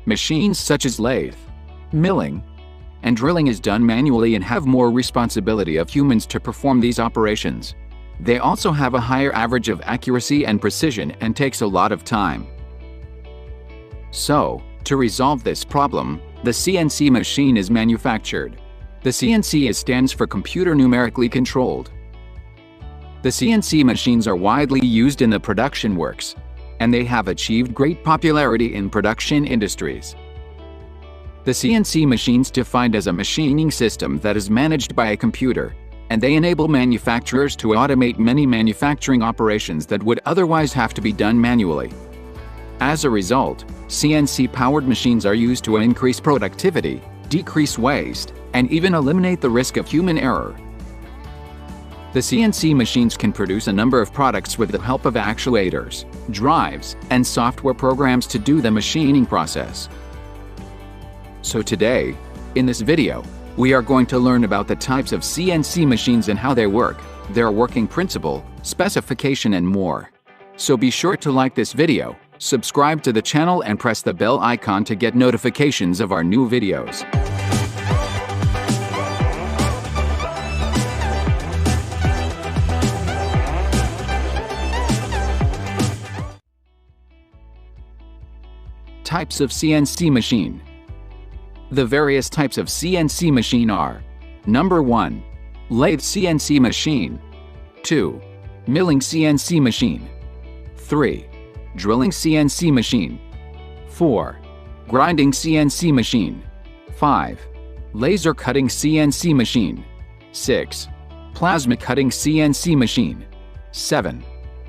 Machines such as lathe, milling, and drilling is done manually and have more responsibility of humans to perform these operations. They also have a higher average of accuracy and precision and takes a lot of time. So, to resolve this problem, the CNC machine is manufactured. The CNC stands for computer numerically controlled. The CNC machines are widely used in the production works, and they have achieved great popularity in production industries. The CNC machines defined as a machining system that is managed by a computer, and they enable manufacturers to automate many manufacturing operations that would otherwise have to be done manually. As a result, CNC-powered machines are used to increase productivity, decrease waste, and even eliminate the risk of human error. The CNC machines can produce a number of products with the help of actuators, drives, and software programs to do the machining process. So today, in this video, we are going to learn about the types of CNC machines and how they work, their working principle, specification, and more. So be sure to like this video, subscribe to the channel, and press the bell icon to get notifications of our new videos. Types of CNC machine. The various types of CNC machine are: Number 1. Lathe CNC machine. 2. Milling CNC machine. 3. Drilling CNC machine. 4. Grinding CNC machine. 5. Laser cutting CNC machine. 6. Plasma cutting CNC machine. 7.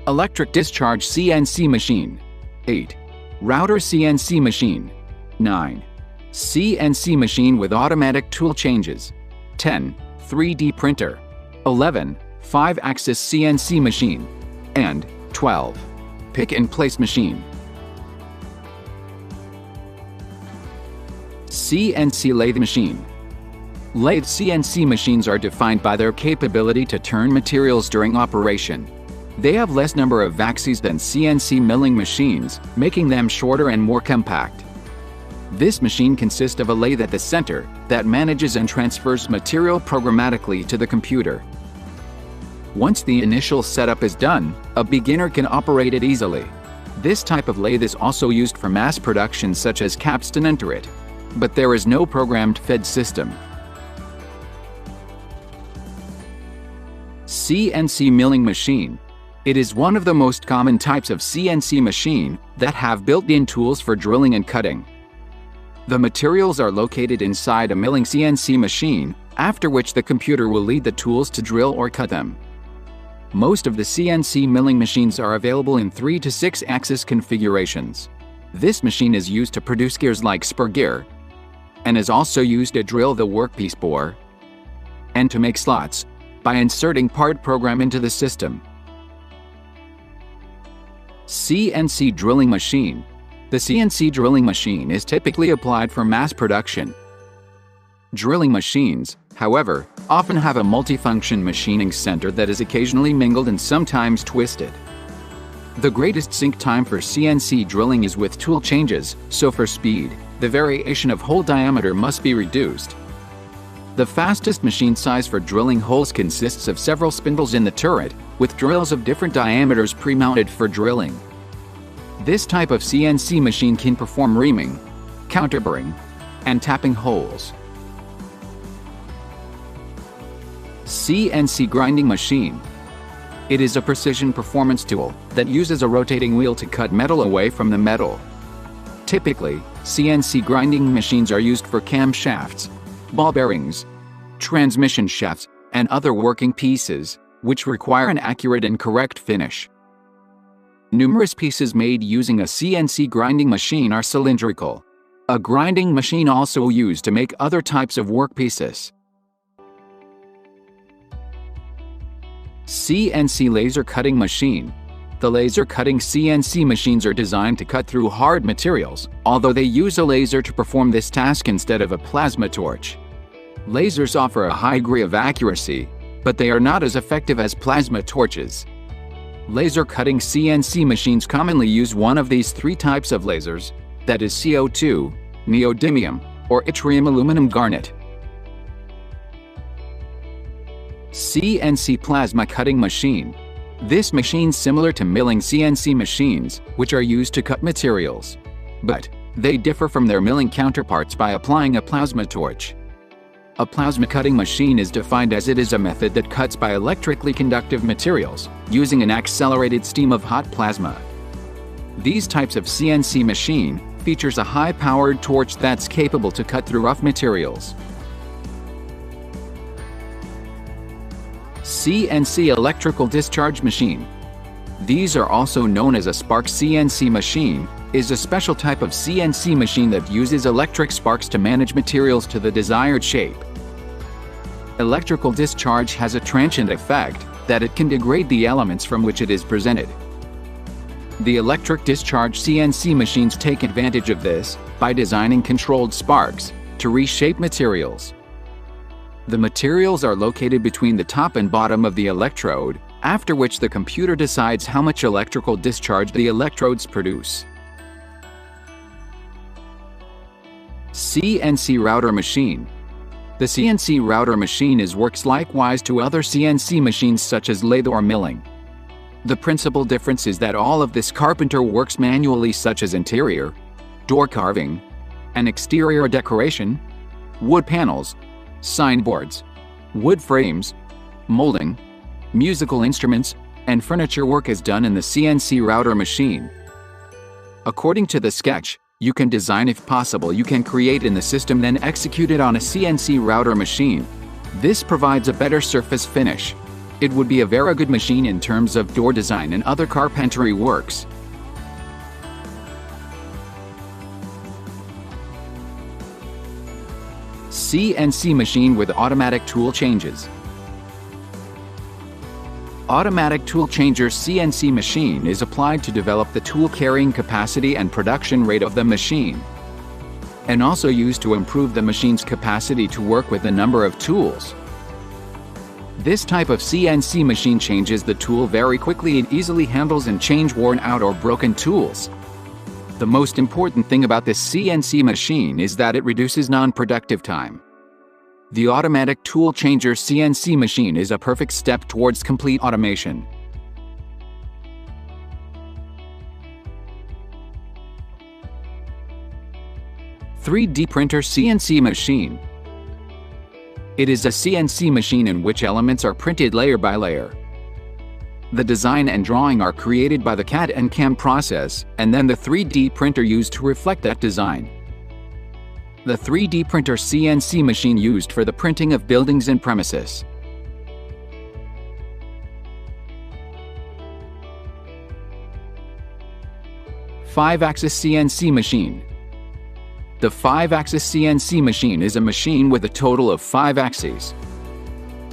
Electric discharge CNC machine. 8. Router CNC machine. 9. CNC machine with automatic tool changes. 10. 3D printer. 11. 5-axis CNC machine. And 12. Pick and place machine. CNC lathe machine. Lathe CNC machines are defined by their capability to turn materials during operation. They have less number of axes than CNC milling machines, making them shorter and more compact. This machine consists of a lathe at the center that manages and transfers material programmatically to the computer. Once the initial setup is done, a beginner can operate it easily. This type of lathe is also used for mass production such as capstan and turret, but there is no programmed fed system. CNC milling machine. It is one of the most common types of CNC machine that have built-in tools for drilling and cutting. The materials are located inside a milling CNC machine, after which the computer will lead the tools to drill or cut them. Most of the CNC milling machines are available in 3 to 6 axis configurations. This machine is used to produce gears like spur gear, and is also used to drill the workpiece bore, and to make slots, by inserting part program into the system. CNC drilling machine. The CNC drilling machine is typically applied for mass production. Drilling machines, however, often have a multifunction machining center that is occasionally mingled and sometimes twisted. The greatest sync time for CNC drilling is with tool changes, so for speed, the variation of hole diameter must be reduced. The fastest machine size for drilling holes consists of several spindles in the turret, with drills of different diameters pre-mounted for drilling. This type of CNC machine can perform reaming, counterboring, and tapping holes. CNC grinding machine. It is a precision performance tool that uses a rotating wheel to cut metal away from the metal. Typically, CNC grinding machines are used for camshafts, ball bearings, transmission shafts, and other working pieces, which require an accurate and correct finish. Numerous pieces made using a CNC grinding machine are cylindrical. A grinding machine also used to make other types of workpieces. CNC laser cutting machine. The laser cutting CNC machines are designed to cut through hard materials, although they use a laser to perform this task instead of a plasma torch. Lasers offer a high degree of accuracy, but they are not as effective as plasma torches. Laser cutting CNC machines commonly use one of these 3 types of lasers, that is CO2, neodymium, or yttrium aluminum garnet. CNC plasma cutting machine. This machine's similar to milling CNC machines, which are used to cut materials. But they differ from their milling counterparts by applying a plasma torch. A plasma cutting machine is defined as it is a method that cuts by electrically conductive materials, using an accelerated stream of hot plasma. These types of CNC machine features a high-powered torch that's capable to cut through rough materials. CNC electrical discharge machine. These are also known as a spark CNC machine, is a special type of CNC machine that uses electric sparks to manage materials to the desired shape. Electrical discharge has a transient effect that it can degrade the elements from which it is presented. The electric discharge CNC machines take advantage of this by designing controlled sparks to reshape materials. The materials are located between the top and bottom of the electrode, after which the computer decides how much electrical discharge the electrodes produce. CNC router machine. The CNC router machine works likewise to other CNC machines such as lathe or milling. The principal difference is that all of this carpenter works manually, such as interior, door carving, and exterior decoration, wood panels, signboards, wood frames, molding, musical instruments, and furniture work is done in the CNC router machine. According to the sketch, you can design if possible, you can create in the system then execute it on a CNC router machine. This provides a better surface finish. It would be a very good machine in terms of door design and other carpentry works. CNC machine with automatic tool changes. Automatic tool changer CNC machine is applied to develop the tool carrying capacity and production rate of the machine, and also used to improve the machine's capacity to work with a number of tools. This type of CNC machine changes the tool very quickly and easily handles and change worn out or broken tools. The most important thing about this CNC machine is that it reduces non-productive time. The automatic tool changer CNC machine is a perfect step towards complete automation. "3D printer CNC machine." It is a CNC machine in which elements are printed layer by layer. The design and drawing are created by the CAD and CAM process, and then the 3D printer used to reflect that design. The 3D printer CNC machine used for the printing of buildings and premises. Five-axis CNC machine. The 5-axis CNC machine is a machine with a total of 5 axes.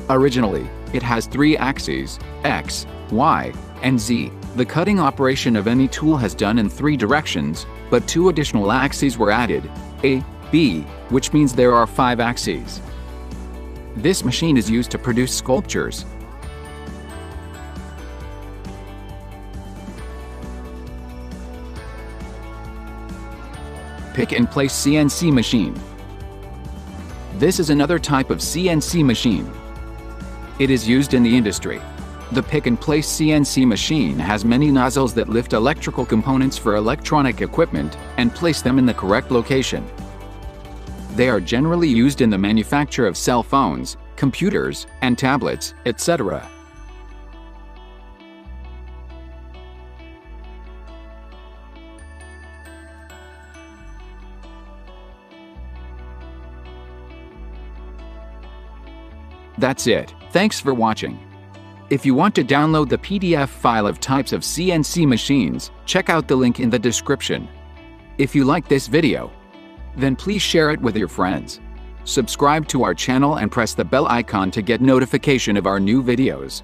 Originally, it has 3 axes, X, Y, and Z. The cutting operation of any tool has done in 3 directions, but 2 additional axes were added, A, B, which means there are 5 axes. This machine is used to produce sculptures. Pick and place CNC machine. This is another type of CNC machine. It is used in the industry. The pick and place CNC machine has many nozzles that lift electrical components for electronic equipment and place them in the correct location. They are generally used in the manufacture of cell phones, computers, and tablets, etc. That's it. Thanks for watching. If you want to download the PDF file of types of CNC machines, check out the link in the description. If you like this video, then please share it with your friends. Subscribe to our channel and press the bell icon to get notification of our new videos.